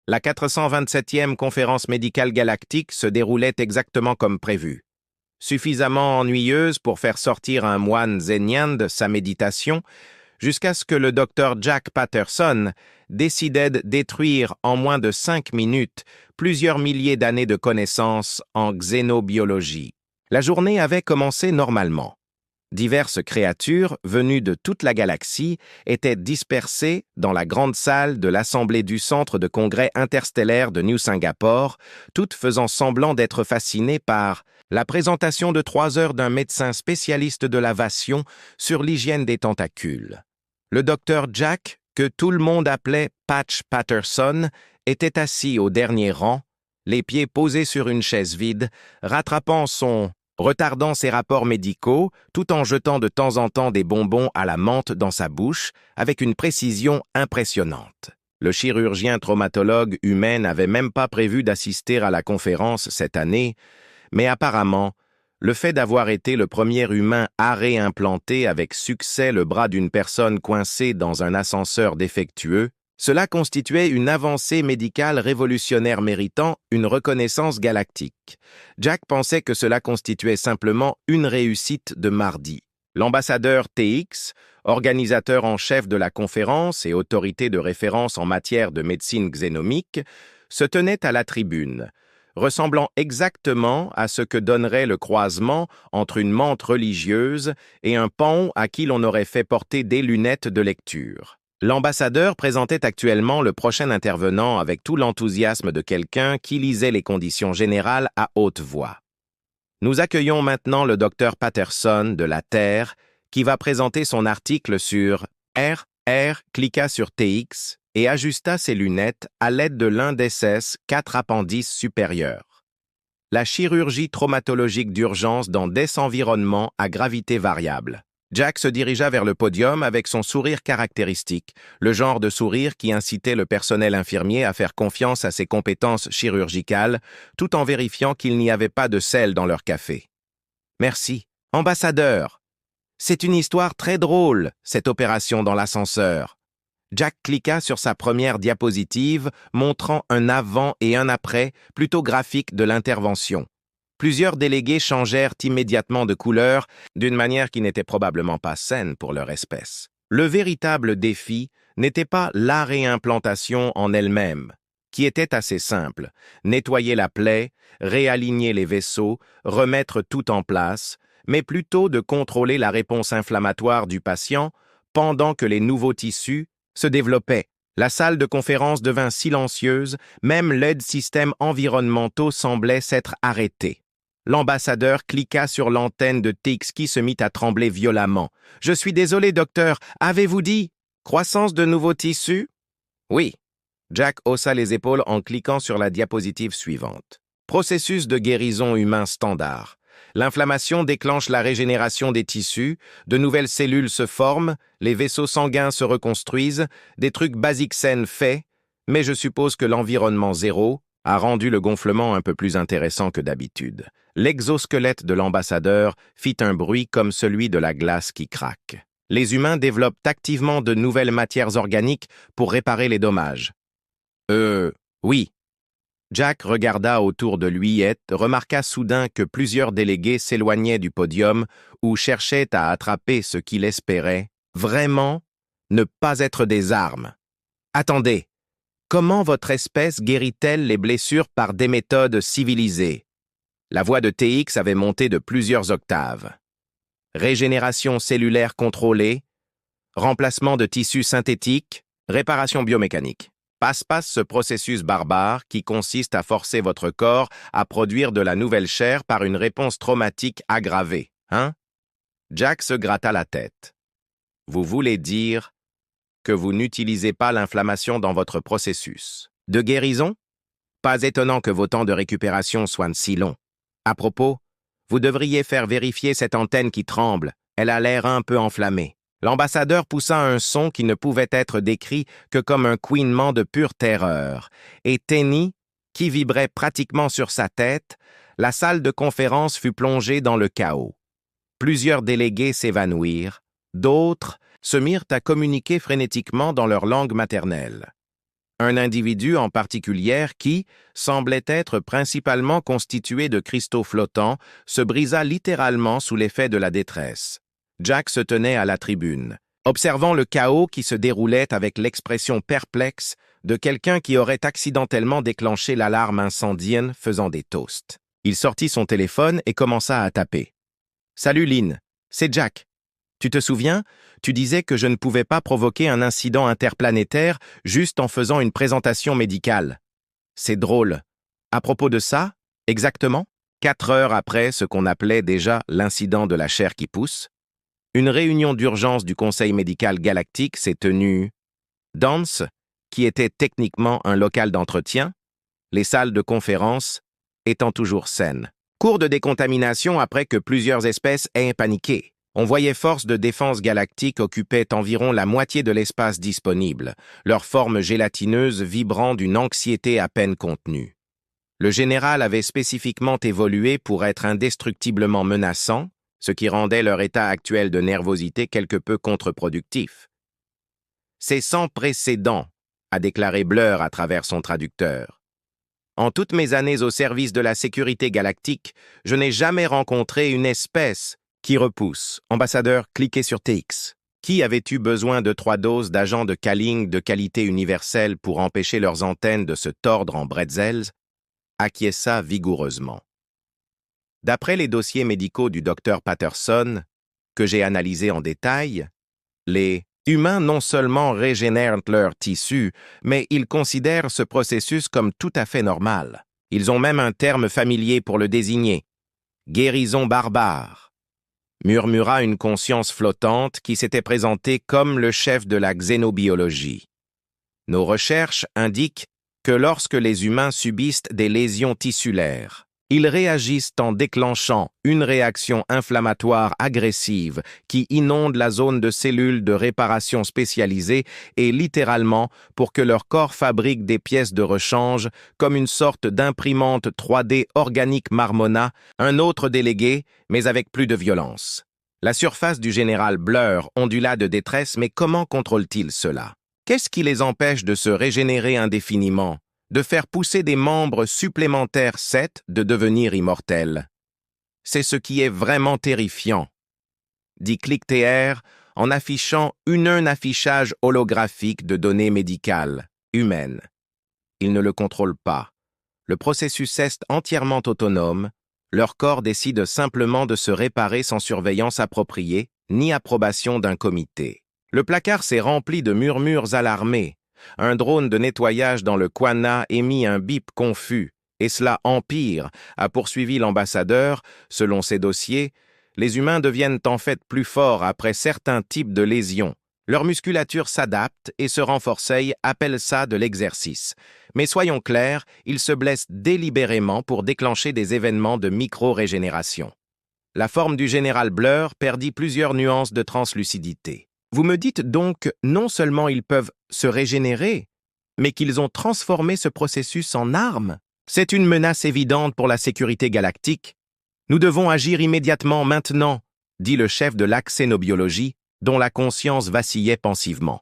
La 427e conférence médicale galactique se déroulait exactement comme prévu. Suffisamment ennuyeuse pour faire sortir un moine zénien de sa méditation, jusqu'à ce que le docteur Jack Patterson décidait de détruire en moins de 5 minutes plusieurs milliers d'années de connaissances en xénobiologie. La journée avait commencé normalement. Diverses créatures venues de toute la galaxie étaient dispersées dans la grande salle de l'Assemblée du Centre de congrès interstellaire de New Singapore, toutes faisant semblant d'être fascinées par la présentation de 3 heures d'un médecin spécialiste de la vation sur l'hygiène des tentacules. Le docteur Jack, que tout le monde appelait Patch Patterson, était assis au dernier rang, les pieds posés sur une chaise vide, retardant ses rapports médicaux, tout en jetant de temps en temps des bonbons à la menthe dans sa bouche, avec une précision impressionnante. Le chirurgien traumatologue humain n'avait même pas prévu d'assister à la conférence cette année, mais apparemment, le fait d'avoir été le premier humain à réimplanter avec succès le bras d'une personne coincée dans un ascenseur défectueux, cela constituait une avancée médicale révolutionnaire méritant une reconnaissance galactique. Jack pensait que cela constituait simplement une réussite de mardi. L'ambassadeur TX, organisateur en chef de la conférence et autorité de référence en matière de médecine xénomique, se tenait à la tribune, ressemblant exactement à ce que donnerait le croisement entre une menthe religieuse et un paon à qui l'on aurait fait porter des lunettes de lecture. L'ambassadeur présentait actuellement le prochain intervenant avec tout l'enthousiasme de quelqu'un qui lisait les conditions générales à haute voix. Nous accueillons maintenant le docteur Patterson de la Terre qui va présenter son article sur R, cliqua sur TX et ajusta ses lunettes à l'aide de l'un des 4 appendices supérieurs. La chirurgie traumatologique d'urgence dans des environnements à gravité variable. Jack se dirigea vers le podium avec son sourire caractéristique, le genre de sourire qui incitait le personnel infirmier à faire confiance à ses compétences chirurgicales, tout en vérifiant qu'il n'y avait pas de sel dans leur café. « Merci, ambassadeur. C'est une histoire très drôle, cette opération dans l'ascenseur. » Jack cliqua sur sa première diapositive, montrant un avant et un après plutôt graphique de l'intervention. Plusieurs délégués changèrent immédiatement de couleur, d'une manière qui n'était probablement pas saine pour leur espèce. Le véritable défi n'était pas la réimplantation en elle-même, qui était assez simple: nettoyer la plaie, réaligner les vaisseaux, remettre tout en place, mais plutôt de contrôler la réponse inflammatoire du patient pendant que les nouveaux tissus se développaient. La salle de conférence devint silencieuse, même les systèmes environnementaux semblaient s'être arrêtés. L'ambassadeur cliqua sur l'antenne de TX qui se mit à trembler violemment. « Je suis désolé, docteur. Avez-vous dit croissance de nouveaux tissus ?» « Oui. » Jack haussa les épaules en cliquant sur la diapositive suivante. Processus de guérison humain standard. L'inflammation déclenche la régénération des tissus, de nouvelles cellules se forment, les vaisseaux sanguins se reconstruisent, des trucs basiques saines faits, mais je suppose que l'environnement zéro a rendu le gonflement un peu plus intéressant que d'habitude. L'exosquelette de l'ambassadeur fit un bruit comme celui de la glace qui craque. Les humains développent activement de nouvelles matières organiques pour réparer les dommages. Oui. Jack regarda autour de lui et remarqua soudain que plusieurs délégués s'éloignaient du podium ou cherchaient à attraper ce qu'il espérait vraiment ne pas être des armes. Attendez. Comment votre espèce guérit-elle les blessures par des méthodes civilisées? La voix de TX avait monté de plusieurs octaves. Régénération cellulaire contrôlée, remplacement de tissus synthétiques, réparation biomécanique. Passe ce processus barbare qui consiste à forcer votre corps à produire de la nouvelle chair par une réponse traumatique aggravée, hein? Jack se gratta la tête. Vous voulez dire que vous n'utilisez pas l'inflammation dans votre processus de guérison? Pas étonnant que vos temps de récupération soient si longs. À propos, vous devriez faire vérifier cette antenne qui tremble. Elle a l'air un peu enflammée. L'ambassadeur poussa un son qui ne pouvait être décrit que comme un couinement de pure terreur, et Tenny, qui vibrait pratiquement sur sa tête, la salle de conférence fut plongée dans le chaos. Plusieurs délégués s'évanouirent, d'autres se mirent à communiquer frénétiquement dans leur langue maternelle. Un individu en particulier qui, semblait être principalement constitué de cristaux flottants, se brisa littéralement sous l'effet de la détresse. Jack se tenait à la tribune, observant le chaos qui se déroulait avec l'expression perplexe de quelqu'un qui aurait accidentellement déclenché l'alarme incendienne faisant des toasts. Il sortit son téléphone et commença à taper. « Salut Lynn, c'est Jack. Tu te souviens, tu disais que je ne pouvais pas provoquer un incident interplanétaire juste en faisant une présentation médicale. C'est drôle. À propos de ça, exactement, 4 heures après ce qu'on appelait déjà l'incident de la chair qui pousse, une réunion d'urgence du Conseil médical galactique s'est tenue dans ce qui était techniquement un local d'entretien, les salles de conférence étant toujours saines. Cours de décontamination après que plusieurs espèces aient paniqué. On voyait Force de défense galactique occupait environ la moitié de l'espace disponible, leur forme gélatineuse vibrant d'une anxiété à peine contenue. Le général avait spécifiquement évolué pour être indestructiblement menaçant, ce qui rendait leur état actuel de nervosité quelque peu contre-productif. « C'est sans précédent », a déclaré Blur à travers son traducteur. « En toutes mes années au service de la sécurité galactique, je n'ai jamais rencontré une espèce qui repousse. Ambassadeur, cliquez sur TX. Qui avait eu besoin de 3 doses d'agents de Calling de qualité universelle pour empêcher leurs antennes de se tordre en bretzels? Acquiesça vigoureusement. D'après les dossiers médicaux du Dr Patterson, que j'ai analysés en détail, les humains non seulement régénèrent leurs tissus, mais ils considèrent ce processus comme tout à fait normal. Ils ont même un terme familier pour le désigner. Guérison barbare, murmura une conscience flottante qui s'était présentée comme le chef de la xénobiologie. Nos recherches indiquent que lorsque les humains subissent des lésions tissulaires, ils réagissent en déclenchant une réaction inflammatoire agressive qui inonde la zone de cellules de réparation spécialisées et littéralement pour que leur corps fabrique des pièces de rechange comme une sorte d'imprimante 3D organique marmonna, un autre délégué, mais avec plus de violence. La surface du général Blur ondula de détresse, mais comment contrôle-t-il cela? Qu'est-ce qui les empêche de se régénérer indéfiniment? De faire pousser des membres supplémentaires 7, de devenir immortels. C'est ce qui est vraiment terrifiant, dit ClickTR en affichant un affichage holographique de données médicales, humaines. Ils ne le contrôlent pas. Le processus est entièrement autonome, leur corps décide simplement de se réparer sans surveillance appropriée, ni approbation d'un comité. Le placard s'est rempli de murmures alarmés. Un drone de nettoyage dans le Quana émit un bip confus, et cela empire, a poursuivi l'ambassadeur. Selon ses dossiers, les humains deviennent en fait plus forts après certains types de lésions. Leur musculature s'adapte et se renforce, appelle ça de l'exercice. Mais soyons clairs, ils se blessent délibérément pour déclencher des événements de micro-régénération. La forme du général Blur perdit plusieurs nuances de translucidité. Vous me dites donc non seulement ils peuvent se régénérer, mais qu'ils ont transformé ce processus en arme. C'est une menace évidente pour la sécurité galactique. Nous devons agir immédiatement maintenant, dit le chef de la xénobiologie, dont la conscience vacillait pensivement.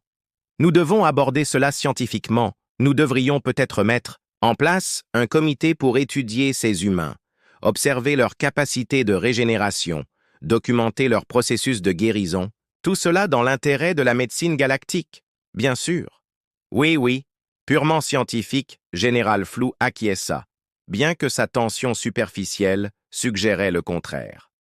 Nous devons aborder cela scientifiquement. Nous devrions peut-être mettre en place un comité pour étudier ces humains, observer leur capacité de régénération, documenter leur processus de guérison, tout cela dans l'intérêt de la médecine galactique, bien sûr. Oui, purement scientifique, Général Flou acquiesça, bien que sa tension superficielle suggérait le contraire.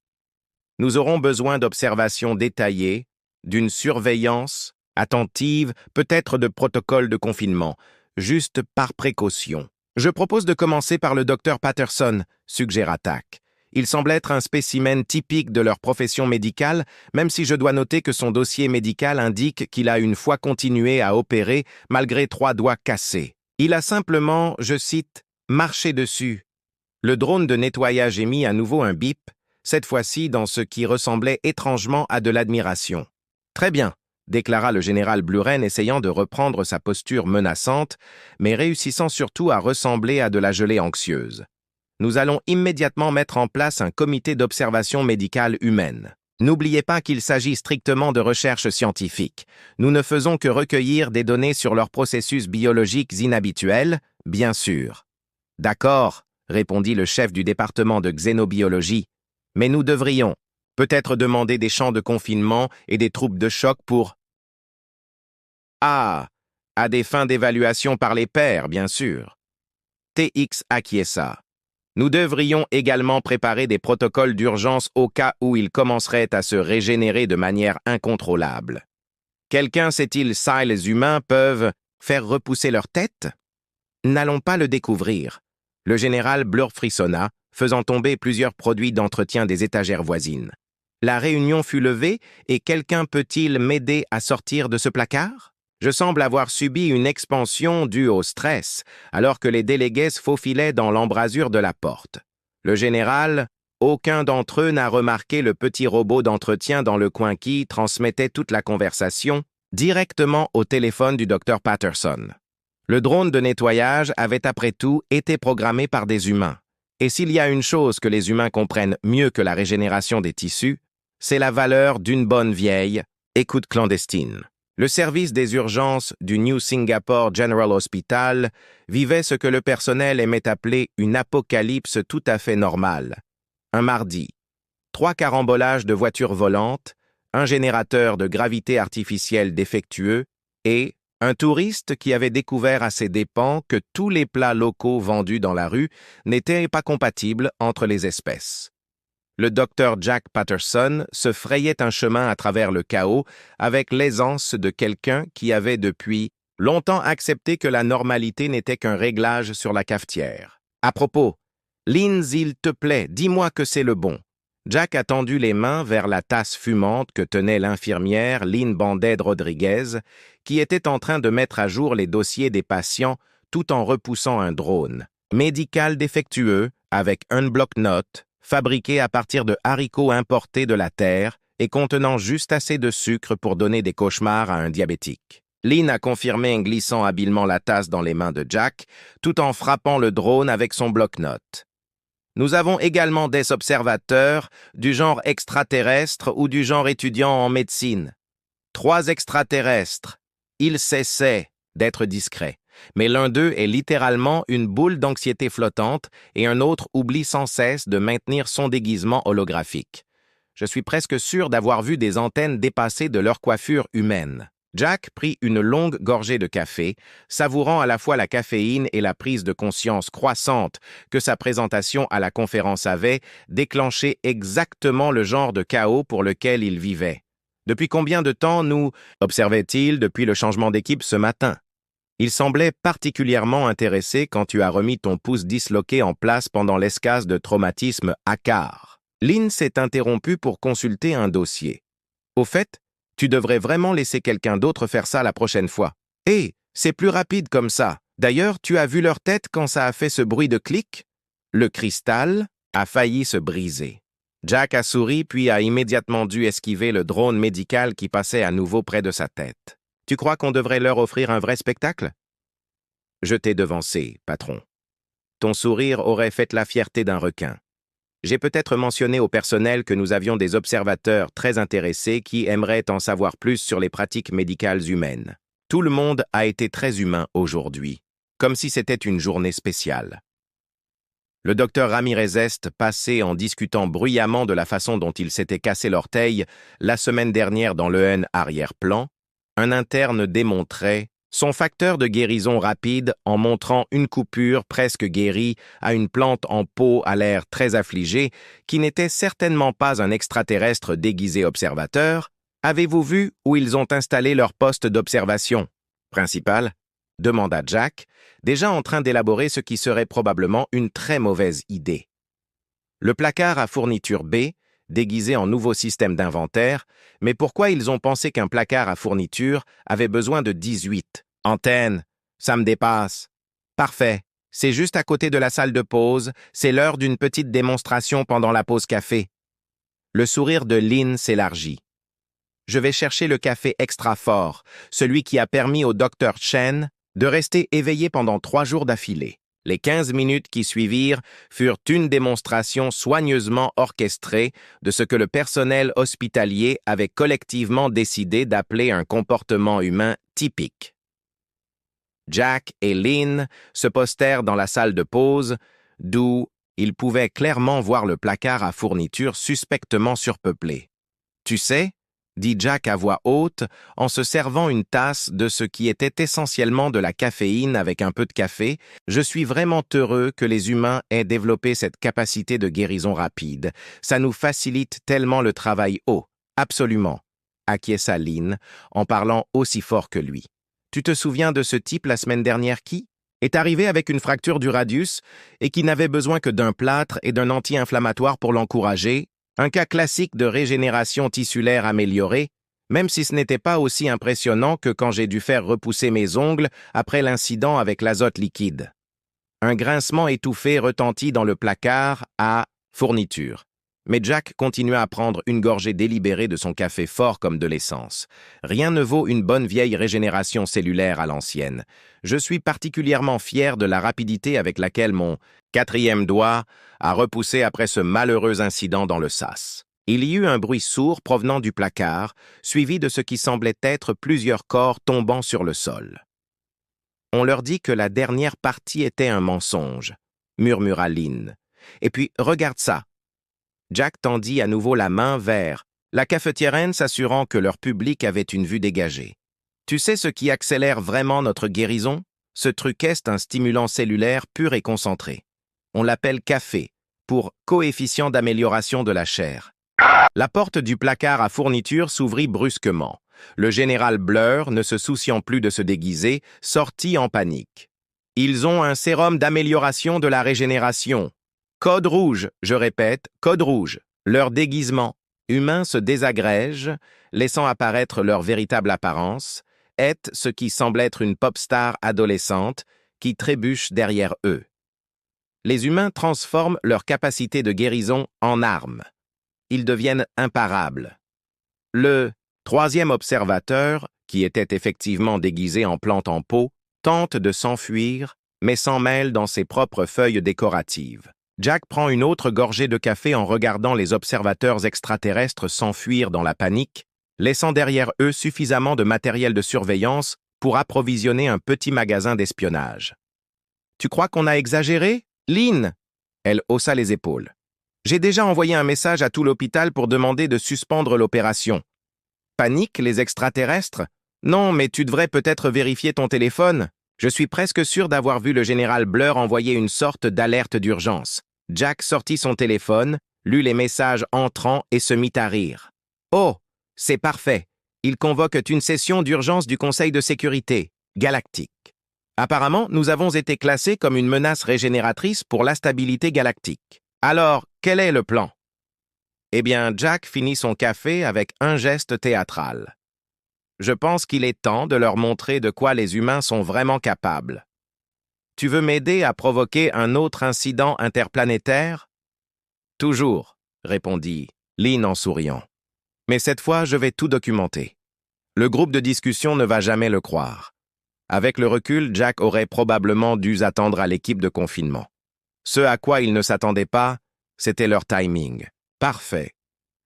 Nous aurons besoin d'observations détaillées, d'une surveillance attentive, peut-être de protocoles de confinement, juste par précaution. Je propose de commencer par le Dr Patterson, suggéra Tack. Il semble être un spécimen typique de leur profession médicale, même si je dois noter que son dossier médical indique qu'il a une fois continué à opérer malgré 3 doigts cassés. Il a simplement, je cite, « marché dessus ». Le drone de nettoyage émit à nouveau un bip, cette fois-ci dans ce qui ressemblait étrangement à de l'admiration. « Très bien », déclara le général Bluren essayant de reprendre sa posture menaçante, mais réussissant surtout à ressembler à de la gelée anxieuse. Nous allons immédiatement mettre en place un comité d'observation médicale humaine. N'oubliez pas qu'il s'agit strictement de recherches scientifiques. Nous ne faisons que recueillir des données sur leurs processus biologiques inhabituels, bien sûr. D'accord, répondit le chef du département de xénobiologie. Mais nous devrions peut-être demander des champs de confinement et des troupes de choc pour... Ah, à des fins d'évaluation par les pairs, bien sûr. TX acquiesça. Nous devrions également préparer des protocoles d'urgence au cas où ils commenceraient à se régénérer de manière incontrôlable. Quelqu'un sait-il si les humains peuvent faire repousser leur tête? N'allons pas le découvrir. Le général Blur frissonna, faisant tomber plusieurs produits d'entretien des étagères voisines. La réunion fut levée et quelqu'un peut-il m'aider à sortir de ce placard? Je semble avoir subi une expansion due au stress, alors que les délégués se faufilaient dans l'embrasure de la porte. Le général, aucun d'entre eux n'a remarqué le petit robot d'entretien dans le coin qui transmettait toute la conversation directement au téléphone du docteur Patterson. Le drone de nettoyage avait après tout été programmé par des humains. Et s'il y a une chose que les humains comprennent mieux que la régénération des tissus, c'est la valeur d'une bonne vieille écoute clandestine. Le service des urgences du New Singapore General Hospital vivait ce que le personnel aimait appeler une apocalypse tout à fait normale. Un mardi, 3 carambolages de voitures volantes, un générateur de gravité artificielle défectueux et un touriste qui avait découvert à ses dépens que tous les plats locaux vendus dans la rue n'étaient pas compatibles entre les espèces. Le docteur Jack Patterson se frayait un chemin à travers le chaos avec l'aisance de quelqu'un qui avait depuis longtemps accepté que la normalité n'était qu'un réglage sur la cafetière. À propos, Lynn, s'il te plaît, dis-moi que c'est le bon. Jack a tendu les mains vers la tasse fumante que tenait l'infirmière Lynn Banded Rodriguez, qui était en train de mettre à jour les dossiers des patients tout en repoussant un drone médical défectueux avec un bloc-notes fabriqué à partir de haricots importés de la Terre et contenant juste assez de sucre pour donner des cauchemars à un diabétique. Lynn a confirmé en glissant habilement la tasse dans les mains de Jack, tout en frappant le drone avec son bloc-notes. Nous avons également des observateurs du genre extraterrestre ou du genre étudiant en médecine. 3 extraterrestres. Ils cessaient d'être discrets. Mais l'un d'eux est littéralement une boule d'anxiété flottante et un autre oublie sans cesse de maintenir son déguisement holographique. Je suis presque sûr d'avoir vu des antennes dépasser de leur coiffure humaine. Jack prit une longue gorgée de café, savourant à la fois la caféine et la prise de conscience croissante que sa présentation à la conférence avait déclenché exactement le genre de chaos pour lequel il vivait. Depuis combien de temps nous observait-il depuis le changement d'équipe ce matin? Il semblait particulièrement intéressé quand tu as remis ton pouce disloqué en place pendant l'escase de traumatisme hacard. Lynn s'est interrompue pour consulter un dossier. Au fait, tu devrais vraiment laisser quelqu'un d'autre faire ça la prochaine fois. C'est plus rapide comme ça. D'ailleurs, tu as vu leur tête quand ça a fait ce bruit de clic? Le cristal a failli se briser. Jack a souri puis a immédiatement dû esquiver le drone médical qui passait à nouveau près de sa tête. Tu crois qu'on devrait leur offrir un vrai spectacle? Je t'ai devancé, patron. Ton sourire aurait fait la fierté d'un requin. J'ai peut-être mentionné au personnel que nous avions des observateurs très intéressés qui aimeraient en savoir plus sur les pratiques médicales humaines. Tout le monde a été très humain aujourd'hui, comme si c'était une journée spéciale. Le docteur Ramirez Est passait en discutant bruyamment de la façon dont il s'était cassé l'orteil la semaine dernière dans le N arrière-plan. Un interne démontrait son facteur de guérison rapide en montrant une coupure presque guérie à une plante en pot à l'air très affligé qui n'était certainement pas un extraterrestre déguisé observateur. Avez-vous vu où ils ont installé leur poste d'observation principal? Demanda Jack, déjà en train d'élaborer ce qui serait probablement une très mauvaise idée. Le placard à fourniture B, déguisé en nouveau système d'inventaire, mais pourquoi ils ont pensé qu'un placard à fourniture avait besoin de 18 antennes? Ça me dépasse. Parfait, c'est juste à côté de la salle de pause, c'est l'heure d'une petite démonstration pendant la pause café. Le sourire de Lynn s'élargit. Je vais chercher le café extra fort, celui qui a permis au Dr. Chen de rester éveillé pendant 3 jours d'affilée. Les 15 minutes qui suivirent furent une démonstration soigneusement orchestrée de ce que le personnel hospitalier avait collectivement décidé d'appeler un comportement humain typique. Jack et Lynn se postèrent dans la salle de pause, d'où ils pouvaient clairement voir le placard à fournitures suspectement surpeuplé. « Tu sais » dit Jack à voix haute, en se servant une tasse de ce qui était essentiellement de la caféine avec un peu de café, « je suis vraiment heureux que les humains aient développé cette capacité de guérison rapide. Ça nous facilite tellement le travail. Oh, absolument, acquiesça Lynn, en parlant aussi fort que lui. Tu te souviens de ce type la semaine dernière qui est arrivé avec une fracture du radius et qui n'avait besoin que d'un plâtre et d'un anti-inflammatoire pour l'encourager? Un cas classique de régénération tissulaire améliorée, même si ce n'était pas aussi impressionnant que quand j'ai dû faire repousser mes ongles après l'incident avec l'azote liquide. Un grincement étouffé retentit dans le placard à fourniture. Mais Jack continua à prendre une gorgée délibérée de son café fort comme de l'essence. Rien ne vaut une bonne vieille régénération cellulaire à l'ancienne. Je suis particulièrement fier de la rapidité avec laquelle mon 4e doigt a repoussé après ce malheureux incident dans le sas. Il y eut un bruit sourd provenant du placard, suivi de ce qui semblait être plusieurs corps tombant sur le sol. On leur dit que la dernière partie était un mensonge, murmura Lynn. Et puis, regarde ça. Jack tendit à nouveau la main vers la cafetière, s'assurant que leur public avait une vue dégagée. Tu sais ce qui accélère vraiment notre guérison? Ce truc est un stimulant cellulaire pur et concentré. On l'appelle café, pour coefficient d'amélioration de la chair. La porte du placard à fourniture s'ouvrit brusquement. Le général Blur, ne se souciant plus de se déguiser, sortit en panique. Ils ont un sérum d'amélioration de la régénération. Code rouge, je répète, code rouge. Leur déguisement humain se désagrège, laissant apparaître leur véritable apparence, est ce qui semble être une pop star adolescente qui trébuche derrière eux. Les humains transforment leur capacité de guérison en arme. Ils deviennent imparables. Le 3e observateur, qui était effectivement déguisé en plante en pot, tente de s'enfuir, mais s'en mêle dans ses propres feuilles décoratives. Jack prend une autre gorgée de café en regardant les observateurs extraterrestres s'enfuir dans la panique, laissant derrière eux suffisamment de matériel de surveillance pour approvisionner un petit magasin d'espionnage. « Tu crois qu'on a exagéré, Lynn ?» Elle haussa les épaules. « J'ai déjà envoyé un message à tout l'hôpital pour demander de suspendre l'opération. » Panique, les extraterrestres? Non, mais tu devrais peut-être vérifier ton téléphone. Je suis presque sûr d'avoir vu le général Blur envoyer une sorte d'alerte d'urgence. Jack sortit son téléphone, lut les messages entrants et se mit à rire. « Oh, c'est parfait. Ils convoquent une session d'urgence du Conseil de sécurité galactique. Apparemment, nous avons été classés comme une menace régénératrice pour la stabilité galactique. Alors, quel est le plan? » Eh bien, Jack finit son café avec un geste théâtral. « Je pense qu'il est temps de leur montrer de quoi les humains sont vraiment capables. Tu veux m'aider à provoquer un autre incident interplanétaire? »« Toujours, » répondit Lynn en souriant. « Mais cette fois, je vais tout documenter. Le groupe de discussion ne va jamais le croire. » Avec le recul, Jack aurait probablement dû attendre à l'équipe de confinement. Ce à quoi il ne s'attendait pas, c'était leur timing. Parfait.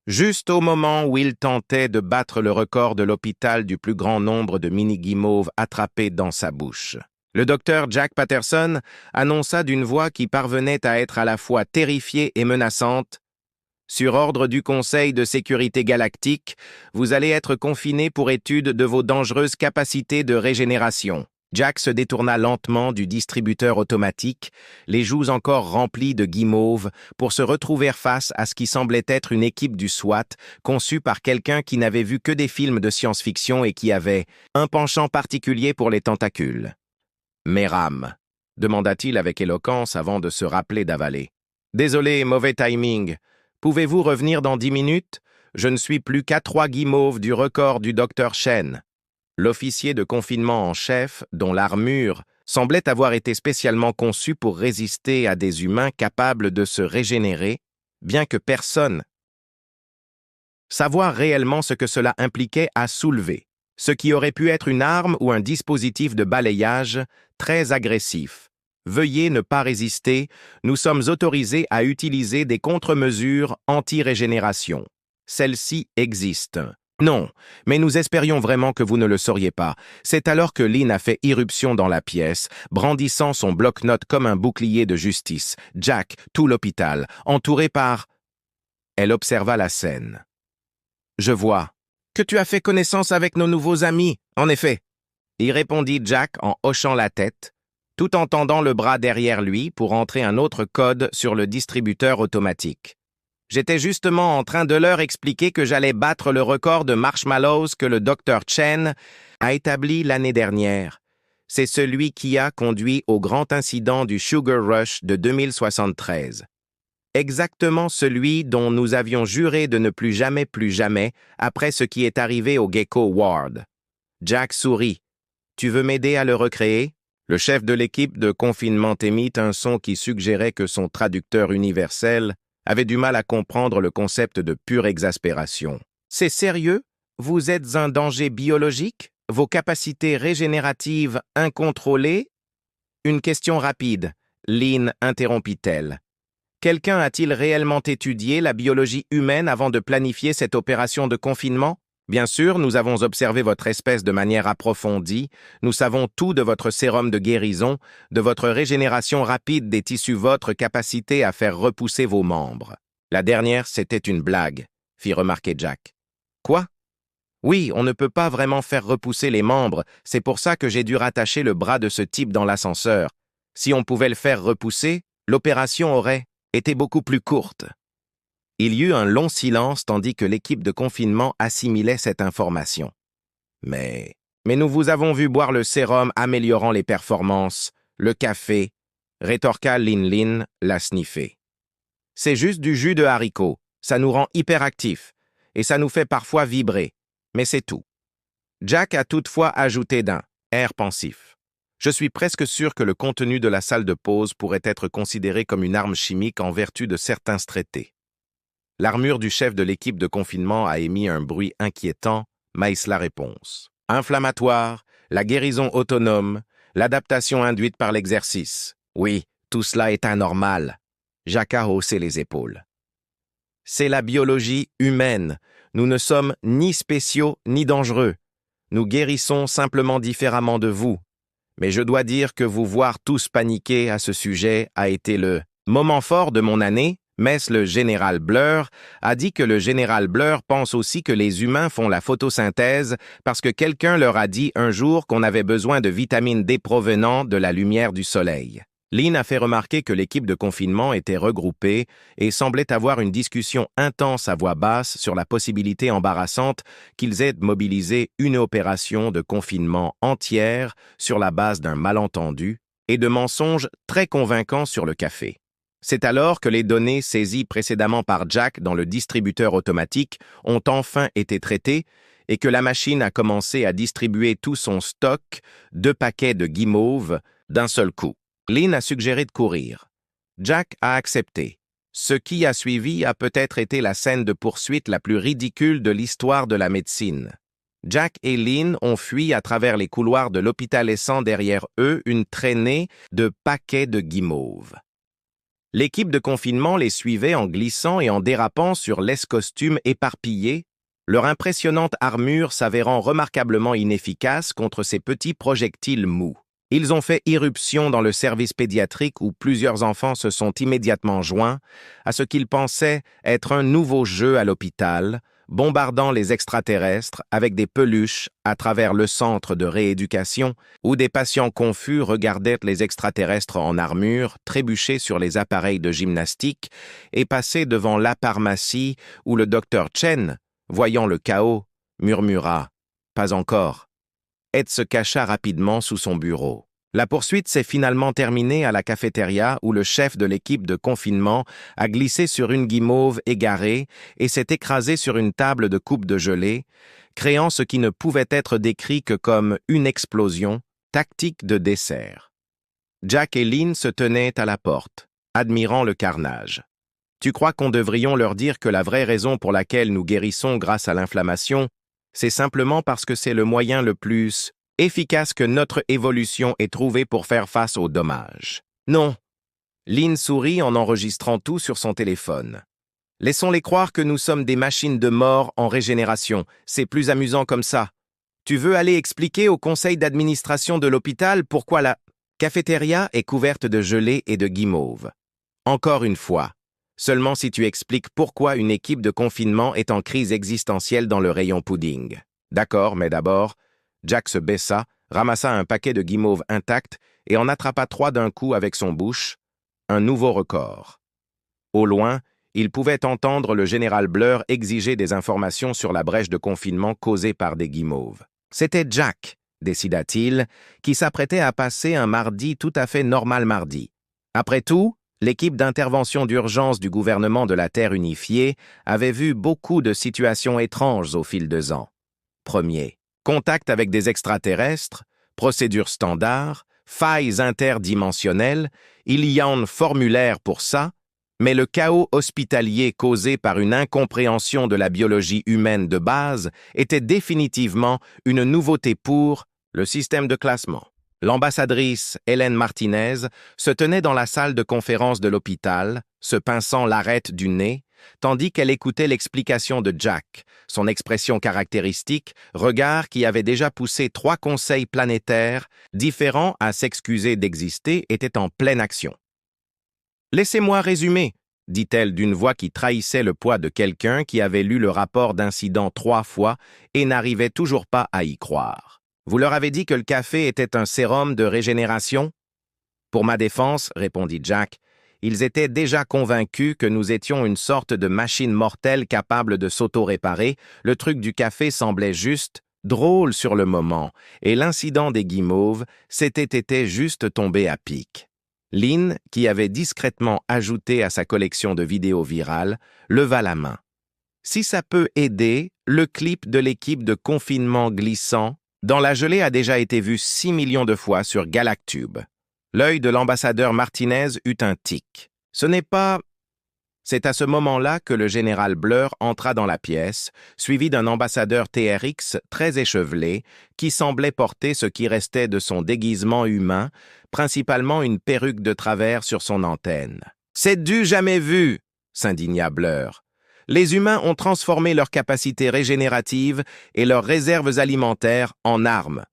Juste au moment où il tentait de battre le record de l'hôpital du plus grand nombre de mini-guimauves attrapés dans sa bouche. Le docteur Jack Patterson annonça d'une voix qui parvenait à être à la fois terrifiée et menaçante. « Sur ordre du Conseil de sécurité galactique, vous allez être confiné pour étude de vos dangereuses capacités de régénération. » Jack se détourna lentement du distributeur automatique, les joues encore remplies de guimauves, pour se retrouver face à ce qui semblait être une équipe du SWAT, conçue par quelqu'un qui n'avait vu que des films de science-fiction et qui avait un penchant particulier pour les tentacules. « Méram » demanda-t-il avec éloquence avant de se rappeler d'avaler. « Désolé, mauvais timing. Pouvez-vous revenir dans 10 minutes? Je ne suis plus qu'à 3 guimauves du record du Dr. Shen. » L'officier de confinement en chef, dont l'armure semblait avoir été spécialement conçue pour résister à des humains capables de se régénérer, bien que personne savoir réellement ce que cela impliquait à soulever, ce qui aurait pu être une arme ou un dispositif de balayage très agressif, Veuillez ne pas résister, nous sommes autorisés à utiliser des contre-mesures anti-régénération. Celles-ci existent. Non, mais nous espérions vraiment que vous ne le sauriez pas. C'est alors que Lynn a fait irruption dans la pièce, brandissant son bloc-notes comme un bouclier de justice. Jack, tout l'hôpital, entouré par... Elle observa la scène. Je vois que tu as fait connaissance avec nos nouveaux amis, en effet. Y répondit Jack en hochant la tête, tout en tendant le bras derrière lui pour entrer un autre code sur le distributeur automatique. J'étais justement en train de leur expliquer que j'allais battre le record de marshmallows que le Dr. Chen a établi l'année dernière. C'est celui qui a conduit au grand incident du Sugar Rush de 2073. Exactement celui dont nous avions juré de ne plus jamais, après ce qui est arrivé au Gecko Ward. Jack sourit. Tu veux m'aider à le recréer? Le chef de l'équipe de confinement émit un son qui suggérait que son traducteur universel avait du mal à comprendre le concept de pure exaspération. C'est sérieux? Vous êtes un danger biologique? Vos capacités régénératives incontrôlées? Une question rapide, Lynn interrompit-elle. Quelqu'un a-t-il réellement étudié la biologie humaine avant de planifier cette opération de confinement? Bien sûr, nous avons observé votre espèce de manière approfondie, nous savons tout de votre sérum de guérison, de votre régénération rapide des tissus, votre capacité à faire repousser vos membres. La dernière, c'était une blague, fit remarquer Jack. Quoi? Oui, on ne peut pas vraiment faire repousser les membres, c'est pour ça que j'ai dû rattacher le bras de ce type dans l'ascenseur. Si on pouvait le faire repousser, l'opération aurait été beaucoup plus courte. Il y eut un long silence tandis que l'équipe de confinement assimilait cette information. Mais nous vous avons vu boire le sérum améliorant les performances, le café, rétorqua Lin la sniffer. C'est juste du jus de haricot, ça nous rend hyperactifs, et ça nous fait parfois vibrer, mais c'est tout. Jack a toutefois ajouté d'un air pensif. Je suis presque sûr que le contenu de la salle de pause pourrait être considéré comme une arme chimique en vertu de certains traités. L'armure du chef de l'équipe de confinement a émis un bruit inquiétant, maïs la réponse. Inflammatoire, la guérison autonome, l'adaptation induite par l'exercice. Oui, tout cela est anormal. Jack a haussé les épaules. C'est la biologie humaine. Nous ne sommes ni spéciaux ni dangereux. Nous guérissons simplement différemment de vous. Mais je dois dire que vous voir tous paniquer à ce sujet a été le moment fort de mon année. Mais le général Blur a dit que le général Blur pense aussi que les humains font la photosynthèse parce que quelqu'un leur a dit un jour qu'on avait besoin de vitamine D provenant de la lumière du soleil. Lynn a fait remarquer que l'équipe de confinement était regroupée et semblait avoir une discussion intense à voix basse sur la possibilité embarrassante qu'ils aient mobilisé une opération de confinement entière sur la base d'un malentendu et de mensonges très convaincants sur le café. C'est alors que les données saisies précédemment par Jack dans le distributeur automatique ont enfin été traitées et que la machine a commencé à distribuer tout son stock, 2 paquets de guimauve, d'un seul coup. Lynn a suggéré de courir. Jack a accepté. Ce qui a suivi a peut-être été la scène de poursuite la plus ridicule de l'histoire de la médecine. Jack et Lynn ont fui à travers les couloirs de l'hôpital laissant derrière eux une traînée de paquets de guimauve. L'équipe de confinement les suivait en glissant et en dérapant sur l'escostume éparpillé, leur impressionnante armure s'avérant remarquablement inefficace contre ces petits projectiles mous. Ils ont fait irruption dans le service pédiatrique où plusieurs enfants se sont immédiatement joints à ce qu'ils pensaient être un nouveau jeu à l'hôpital, bombardant les extraterrestres avec des peluches à travers le centre de rééducation où des patients confus regardaient les extraterrestres en armure trébucher sur les appareils de gymnastique et passer devant la pharmacie où le Dr. Chen, voyant le chaos, murmura « Pas encore » et se cacha rapidement sous son bureau. La poursuite s'est finalement terminée à la cafétéria où le chef de l'équipe de confinement a glissé sur une guimauve égarée et s'est écrasé sur une table de coupe de gelée, créant ce qui ne pouvait être décrit que comme une explosion, tactique de dessert. Jack et Lynn se tenaient à la porte, admirant le carnage. Tu crois qu'on devrions leur dire que la vraie raison pour laquelle nous guérissons grâce à l'inflammation, c'est simplement parce que c'est le moyen le plus efficace que notre évolution ait trouvé pour faire face aux dommages. Non. Lynn sourit en enregistrant tout sur son téléphone. Laissons-les croire que nous sommes des machines de mort en régénération. C'est plus amusant comme ça. Tu veux aller expliquer au conseil d'administration de l'hôpital pourquoi la cafétéria est couverte de gelée et de guimauve. Encore une fois, seulement si tu expliques pourquoi une équipe de confinement est en crise existentielle dans le rayon pudding. D'accord, mais d'abord, Jack se baissa, ramassa un paquet de guimauves intactes et en attrapa 3 d'un coup avec son bouche, un nouveau record. Au loin, il pouvait entendre le général Blur exiger des informations sur la brèche de confinement causée par des guimauves. C'était Jack, décida-t-il, qui s'apprêtait à passer un mardi tout à fait normal mardi. Après tout, l'équipe d'intervention d'urgence du gouvernement de la Terre unifiée avait vu beaucoup de situations étranges au fil des ans. Premier, contact avec des extraterrestres, procédures standards, failles interdimensionnelles, il y a un formulaire pour ça, mais le chaos hospitalier causé par une incompréhension de la biologie humaine de base était définitivement une nouveauté pour le système de classement. L'ambassadrice Hélène Martinez se tenait dans la salle de conférence de l'hôpital, se pinçant l'arête du nez, tandis qu'elle écoutait l'explication de Jack, son expression caractéristique, regard qui avait déjà poussé 3 conseils planétaires, différents à s'excuser d'exister, était en pleine action. « Laissez-moi résumer », dit-elle d'une voix qui trahissait le poids de quelqu'un qui avait lu le rapport d'incident 3 fois et n'arrivait toujours pas à y croire. « Vous leur avez dit que le café était un sérum de régénération ?» « Pour ma défense, » répondit Jack, « ils étaient déjà convaincus que nous étions une sorte de machine mortelle capable de s'auto-réparer. Le truc du café semblait juste drôle sur le moment, et l'incident des guimauves s'était été juste tombé à pic. » Lynn, qui avait discrètement ajouté à sa collection de vidéos virales, leva la main. « Si ça peut aider, le clip de l'équipe de confinement glissant dans la gelée a déjà été vu 6 millions de fois sur Galactube. » L'œil de l'ambassadeur Martinez eut un tic. « Ce n'est pas... » C'est à ce moment-là que le général Blur entra dans la pièce, suivi d'un ambassadeur TRX très échevelé, qui semblait porter ce qui restait de son déguisement humain, principalement une perruque de travers sur son antenne. « C'est du jamais vu !» s'indigna Blur. « Les humains ont transformé leurs capacités régénératives et leurs réserves alimentaires en armes. »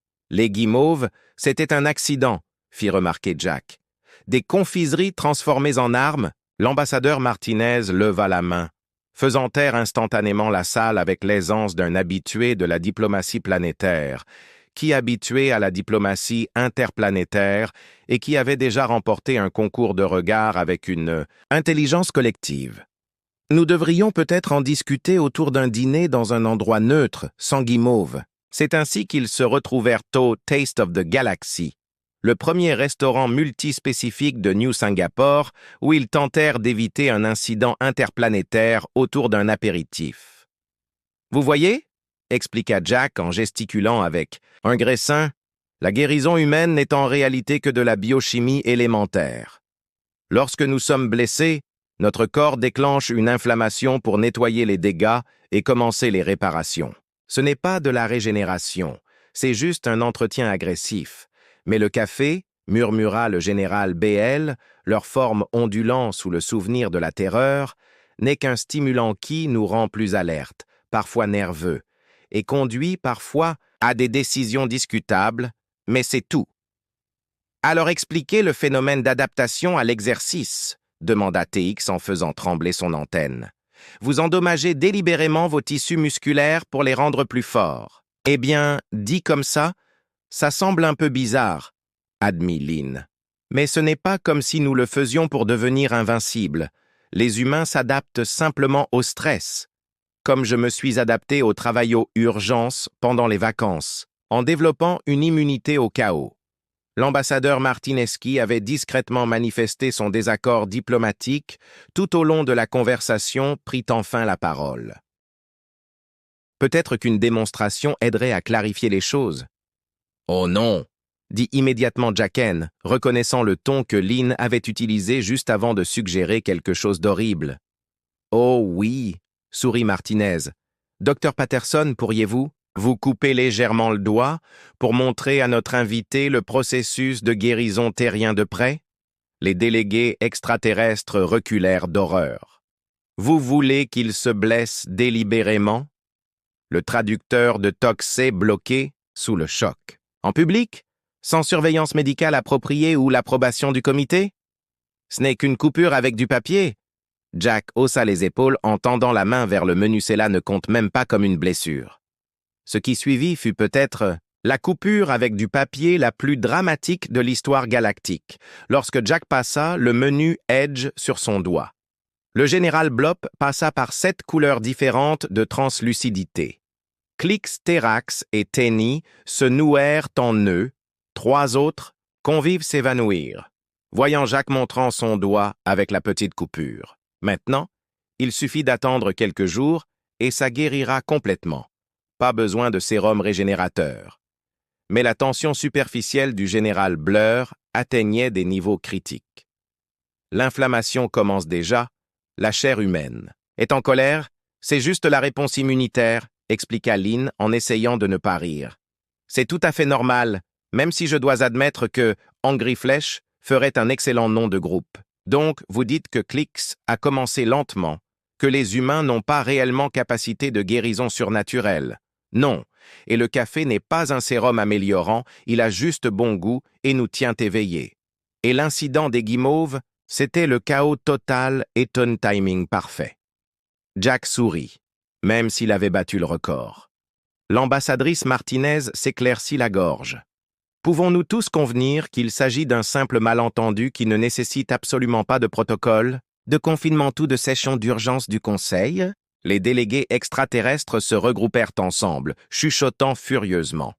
« Les guimauves, c'était un accident », fit remarquer Jack. « Des confiseries transformées en armes ?» L'ambassadeur Martinez leva la main, faisant taire instantanément la salle avec l'aisance d'un habitué de la diplomatie planétaire, qui habitué à la diplomatie interplanétaire et qui avait déjà remporté un concours de regard avec une intelligence collective. Nous devrions peut-être en discuter autour d'un dîner dans un endroit neutre, sans guimauve. C'est ainsi qu'ils se retrouvèrent au Taste of the Galaxy, le premier restaurant multispécifique de New Singapore, où ils tentèrent d'éviter un incident interplanétaire autour d'un apéritif. « Vous voyez ?» expliqua Jack en gesticulant avec un graissin. « La guérison humaine n'est en réalité que de la biochimie élémentaire. Lorsque nous sommes blessés, notre corps déclenche une inflammation pour nettoyer les dégâts et commencer les réparations. Ce n'est pas de la régénération, c'est juste un entretien agressif. Mais le café, murmura le général BL, leur forme ondulant sous le souvenir de la terreur, n'est qu'un stimulant qui nous rend plus alertes, parfois nerveux, et conduit parfois à des décisions discutables, mais c'est tout. « Alors expliquez le phénomène d'adaptation à l'exercice », demanda TX en faisant trembler son antenne. « Vous endommagez délibérément vos tissus musculaires pour les rendre plus forts. Eh bien, dit comme ça semble un peu bizarre, » admit Lynn. « Mais ce n'est pas comme si nous le faisions pour devenir invincibles. Les humains s'adaptent simplement au stress, comme je me suis adapté au travail aux urgences pendant les vacances, en développant une immunité au chaos. » L'ambassadeur Martineski avait discrètement manifesté son désaccord diplomatique tout au long de la conversation, prit enfin la parole. Peut-être qu'une démonstration aiderait à clarifier les choses. « Oh non !» dit immédiatement Jacken, reconnaissant le ton que Lynn avait utilisé juste avant de suggérer quelque chose d'horrible. « Oh oui !» sourit Martinez. « Docteur Patterson, pourriez-vous vous couper légèrement le doigt pour montrer à notre invité le processus de guérison terrien de près ?» Les délégués extraterrestres reculèrent d'horreur. « Vous voulez qu'il se blesse délibérément ?» Le traducteur de Toxé bloqué sous le choc. « En public? Sans surveillance médicale appropriée ou l'approbation du comité? Ce n'est qu'une coupure avec du papier. » Jack haussa les épaules en tendant la main vers le menu. « Cela ne compte même pas comme une blessure. » Ce qui suivit fut peut-être la coupure avec du papier la plus dramatique de l'histoire galactique, lorsque Jack passa le menu Edge sur son doigt. Le général Blop passa par 7 couleurs différentes de translucidité. Clix, Terax et Tenny se nouèrent en nœuds. 3 autres convives s'évanouirent, voyant Jack montrant son doigt avec la petite coupure. Maintenant, il suffit d'attendre quelques jours et ça guérira complètement. Pas besoin de sérum régénérateur. Mais la tension superficielle du général Blur atteignait des niveaux critiques. L'inflammation commence déjà, la chair humaine est en colère, c'est juste la réponse immunitaire, expliqua Lynn en essayant de ne pas rire. C'est tout à fait normal, même si je dois admettre que Angry Flesh ferait un excellent nom de groupe. Donc, vous dites que Clix a commencé lentement, que les humains n'ont pas réellement capacité de guérison surnaturelle. Non, et le café n'est pas un sérum améliorant, il a juste bon goût et nous tient éveillés. Et l'incident des guimauves, c'était le chaos total et ton timing parfait. Jack sourit, même s'il avait battu le record. L'ambassadrice Martinez s'éclaircit la gorge. Pouvons-nous tous convenir qu'il s'agit d'un simple malentendu qui ne nécessite absolument pas de protocole, de confinement ou de session d'urgence du Conseil? Les délégués extraterrestres se regroupèrent ensemble, chuchotant furieusement.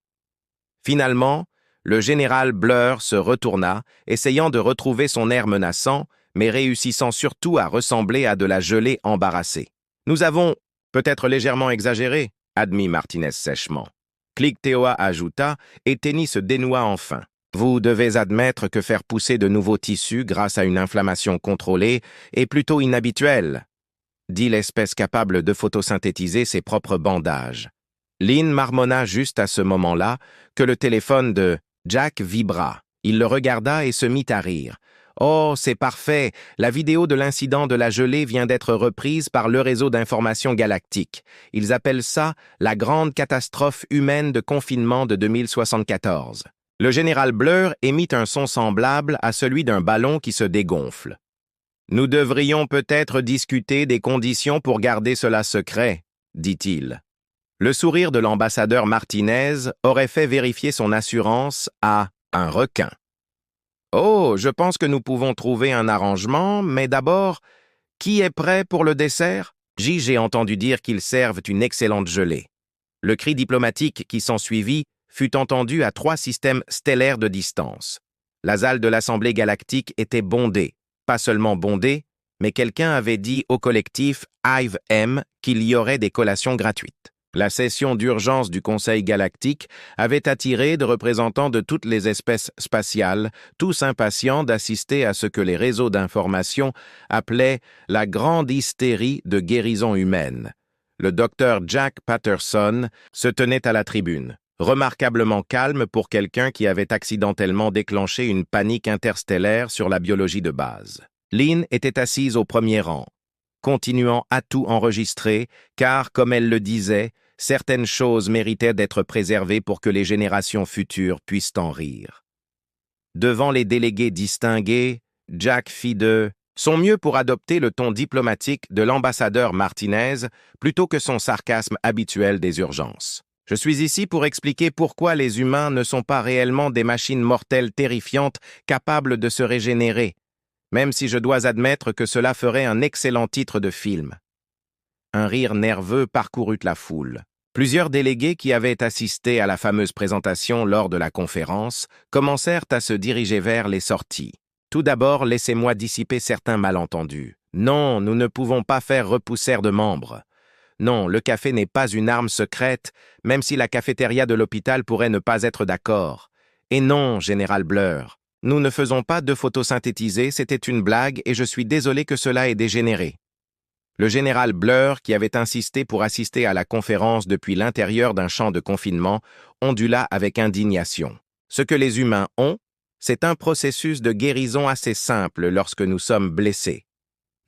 Finalement, le général Blur se retourna, essayant de retrouver son air menaçant, mais réussissant surtout à ressembler à de la gelée embarrassée. « Nous avons peut-être légèrement exagéré », admit Martinez sèchement. Clictéoa ajouta, et Tenny se dénoua enfin. « Vous devez admettre que faire pousser de nouveaux tissus grâce à une inflammation contrôlée est plutôt inhabituel, » dit l'espèce capable de photosynthétiser ses propres bandages. Lynn marmonna juste à ce moment-là que le téléphone de Jack vibra. Il le regarda et se mit à rire. « Oh, c'est parfait! La vidéo de l'incident de la gelée vient d'être reprise par le réseau d'information galactique. Ils appellent ça la grande catastrophe humaine de confinement de 2074. » Le général Blur émit un son semblable à celui d'un ballon qui se dégonfle. « Nous devrions peut-être discuter des conditions pour garder cela secret, » dit-il. Le sourire de l'ambassadeur Martinez aurait fait vérifier son assurance à un requin. « Oh, je pense que nous pouvons trouver un arrangement, mais d'abord, qui est prêt pour le dessert? J'ai entendu dire qu'ils servent une excellente gelée. » Le cri diplomatique qui s'ensuivit fut entendu à 3 systèmes stellaires de distance. La salle de l'Assemblée galactique était bondée. Pas seulement bondée, mais quelqu'un avait dit au collectif Hive M qu'il y aurait des collations gratuites. La session d'urgence du Conseil galactique avait attiré des représentants de toutes les espèces spatiales, tous impatients d'assister à ce que les réseaux d'information appelaient la grande hystérie de guérison humaine. Le docteur Jack Patterson se tenait à la tribune, remarquablement calme pour quelqu'un qui avait accidentellement déclenché une panique interstellaire sur la biologie de base. Lynn était assise au premier rang, continuant à tout enregistrer, car, comme elle le disait, certaines choses méritaient d'être préservées pour que les générations futures puissent en rire. Devant les délégués distingués, Jack fit de son mieux pour adopter le ton diplomatique de l'ambassadeur Martinez plutôt que son sarcasme habituel des urgences. « Je suis ici pour expliquer pourquoi les humains ne sont pas réellement des machines mortelles terrifiantes capables de se régénérer, même si je dois admettre que cela ferait un excellent titre de film. » Un rire nerveux parcourut la foule. Plusieurs délégués qui avaient assisté à la fameuse présentation lors de la conférence commencèrent à se diriger vers les sorties. Tout d'abord, laissez-moi dissiper certains malentendus. Non, nous ne pouvons pas faire repousser de membres. Non, le café n'est pas une arme secrète, même si la cafétéria de l'hôpital pourrait ne pas être d'accord. Et non, Général Blur, nous ne faisons pas de photosynthétiser, c'était une blague et je suis désolé que cela ait dégénéré. Le général Blur, qui avait insisté pour assister à la conférence depuis l'intérieur d'un champ de confinement, ondula avec indignation. Ce que les humains ont, C'est un processus de guérison assez simple lorsque nous sommes blessés.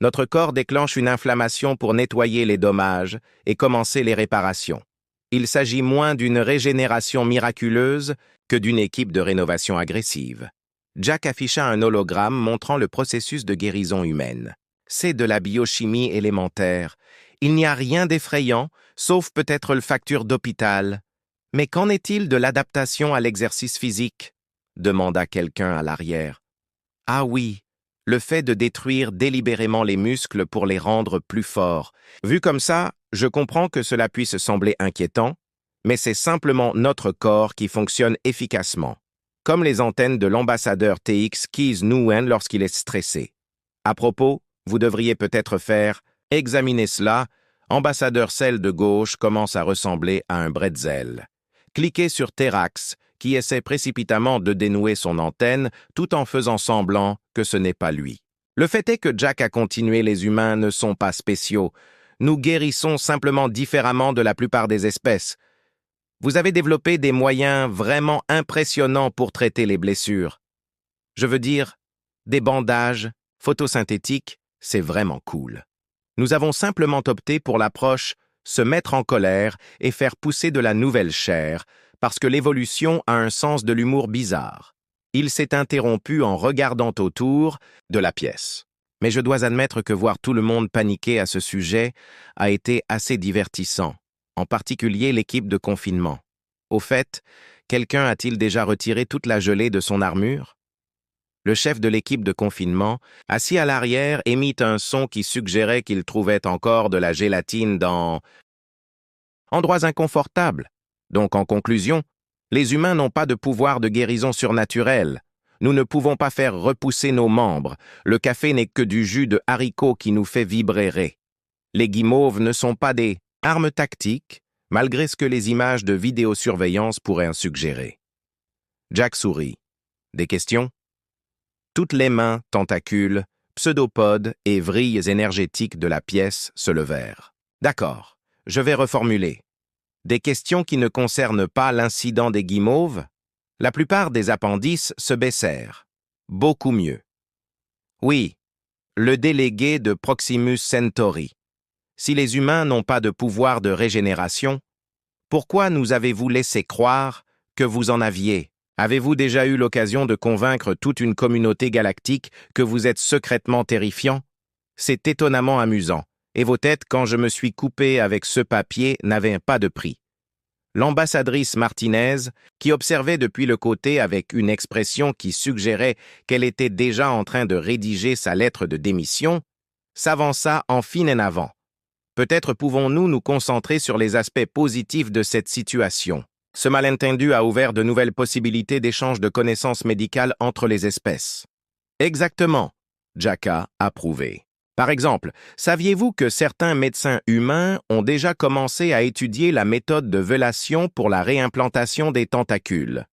Notre corps déclenche une inflammation pour nettoyer les dommages et commencer les réparations. Il s'agit moins d'une régénération miraculeuse que d'une équipe de rénovation agressive. Jack afficha un hologramme montrant le processus de guérison humaine. C'est de la biochimie élémentaire. Il n'y a rien d'effrayant, sauf peut-être le facture d'hôpital. Mais qu'en est-il de l'adaptation à l'exercice physique? Demanda quelqu'un à l'arrière. Ah oui, le fait de détruire délibérément les muscles pour les rendre plus forts. Vu comme ça, je comprends que cela puisse sembler inquiétant, mais c'est simplement notre corps qui fonctionne efficacement, comme les antennes de l'ambassadeur TX Keys Nguyen lorsqu'il est stressé. À propos, vous devriez peut-être faire « Examinez cela », ambassadeur celle de gauche commence à ressembler à un bretzel. Cliquez sur Terax, qui essaie précipitamment de dénouer son antenne tout en faisant semblant que ce n'est pas lui. Le fait est que Jack a continué, les humains ne sont pas spéciaux. Nous guérissons simplement différemment de la plupart des espèces. Vous avez développé des moyens vraiment impressionnants pour traiter les blessures. Je veux dire, des bandages photosynthétiques, c'est vraiment cool. Nous avons simplement opté pour l'approche se mettre en colère et faire pousser de la nouvelle chair, parce que l'évolution a un sens de l'humour bizarre. Il s'est interrompu en regardant autour de la pièce. Mais je dois admettre que voir tout le monde paniquer à ce sujet a été assez divertissant, en particulier l'équipe de confinement. Au fait, quelqu'un a-t-il déjà retiré toute la gelée de son armure? Le chef de l'équipe de confinement, assis à l'arrière, émit un son qui suggérait qu'il trouvait encore de la gélatine dans endroits inconfortables. Donc, en conclusion, les humains n'ont pas de pouvoir de guérison surnaturelle. Nous ne pouvons pas faire repousser nos membres. Le café n'est que du jus de haricots qui nous fait vibrer. Les guimauves ne sont pas des armes tactiques, malgré ce que les images de vidéosurveillance pourraient en suggérer. Jack sourit. Des questions? Toutes les mains, tentacules, pseudopodes et vrilles énergétiques de la pièce se levèrent. D'accord, je vais reformuler. Des questions qui ne concernent pas l'incident des guimauves? La plupart des appendices se baissèrent. Beaucoup mieux. Oui, le délégué de Proximus Centauri. Si les humains n'ont pas de pouvoir de régénération, pourquoi nous avez-vous laissé croire que vous en aviez? Avez-vous déjà eu l'occasion de convaincre toute une communauté galactique que vous êtes secrètement terrifiant? C'est étonnamment amusant, et vos têtes, quand je me suis coupé avec ce papier, n'avaient pas de prix. L'ambassadrice Martinez, qui observait depuis le côté avec une expression qui suggérait qu'elle était déjà en train de rédiger sa lettre de démission, s'avança en fine en avant. Peut-être pouvons-nous nous concentrer sur les aspects positifs de cette situation. Ce malentendu a ouvert de nouvelles possibilités d'échange de connaissances médicales entre les espèces. Exactement, Jack a approuvé. Par exemple, saviez-vous que certains médecins humains ont déjà commencé à étudier la méthode de vélation pour la réimplantation des tentacules?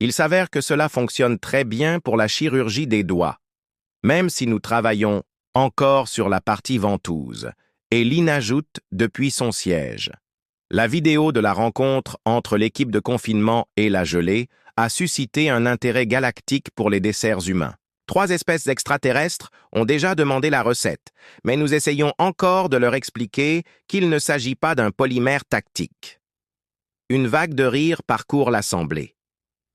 Il s'avère que cela fonctionne très bien pour la chirurgie des doigts, même si nous travaillons encore sur la partie ventouse, et Lynn ajoute depuis son siège. La vidéo de la rencontre entre l'équipe de confinement et la gelée a suscité un intérêt galactique pour les desserts humains. 3 espèces extraterrestres ont déjà demandé la recette, mais nous essayons encore de leur expliquer qu'il ne s'agit pas d'un polymère tactique. Une vague de rire parcourt l'assemblée.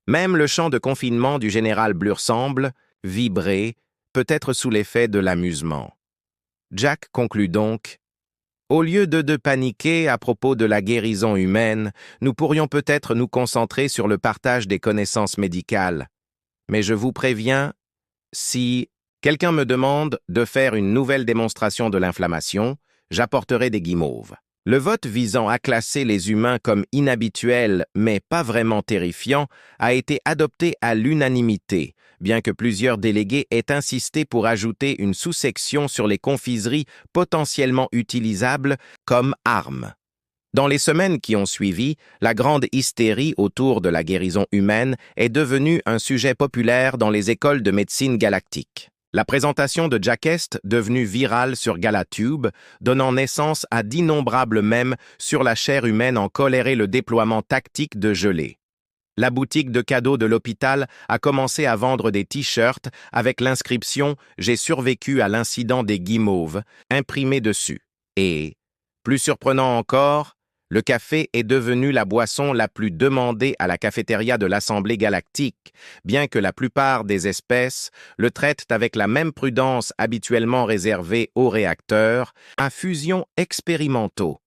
Même le chant de confinement du général Blur semble vibrer, peut-être sous l'effet de l'amusement. Jack conclut donc: au lieu de paniquer à propos de la guérison humaine, nous pourrions peut-être nous concentrer sur le partage des connaissances médicales. Mais je vous préviens, si quelqu'un me demande de faire une nouvelle démonstration de l'inflammation, j'apporterai des guimauves. Le vote visant à classer les humains comme inhabituels, mais pas vraiment terrifiants, a été adopté à l'unanimité, bien que plusieurs délégués aient insisté pour ajouter une sous-section sur les confiseries potentiellement utilisables comme armes. Dans les semaines qui ont suivi, la grande hystérie autour de la guérison humaine est devenue un sujet populaire dans les écoles de médecine galactique. La présentation de Jack est devenue virale sur Galatube, donnant naissance à d'innombrables mèmes sur la chair humaine en colère et le déploiement tactique de gelée. La boutique de cadeaux de l'hôpital a commencé à vendre des t-shirts avec l'inscription « J'ai survécu à l'incident des guimauves » imprimé dessus. Et, plus surprenant encore, le café est devenu la boisson la plus demandée à la cafétéria de l'Assemblée galactique, bien que la plupart des espèces le traitent avec la même prudence habituellement réservée aux réacteurs à fusion expérimentaux.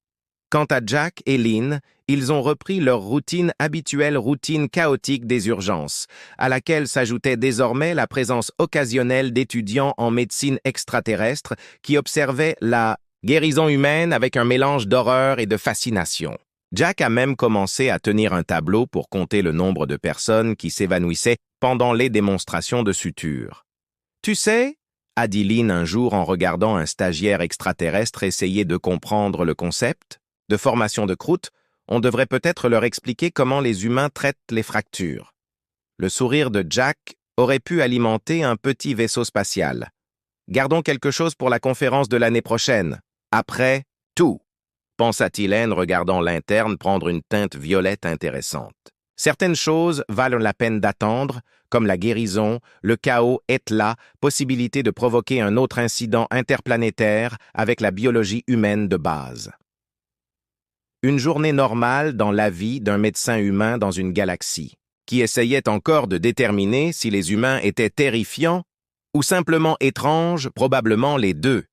Quant à Jack et Lynn, ils ont repris leur routine chaotique des urgences, à laquelle s'ajoutait désormais la présence occasionnelle d'étudiants en médecine extraterrestre qui observaient la guérison humaine avec un mélange d'horreur et de fascination. Jack a même commencé à tenir un tableau pour compter le nombre de personnes qui s'évanouissaient pendant les démonstrations de suture. « Tu sais » a dit Lynn un jour en regardant un stagiaire extraterrestre essayer de comprendre le concept de formation de croûte, on devrait peut-être leur expliquer comment les humains traitent les fractures. Le sourire de Jack aurait pu alimenter un petit vaisseau spatial. Gardons quelque chose pour la conférence de l'année prochaine. Après, tout, pensa-t-il en regardant l'interne prendre une teinte violette intéressante. Certaines choses valent la peine d'attendre, comme la guérison, le chaos est là, possibilité de provoquer un autre incident interplanétaire avec la biologie humaine de base. Une journée normale dans la vie d'un médecin humain dans une galaxie, qui essayait encore de déterminer si les humains étaient terrifiants ou simplement étranges, probablement les deux.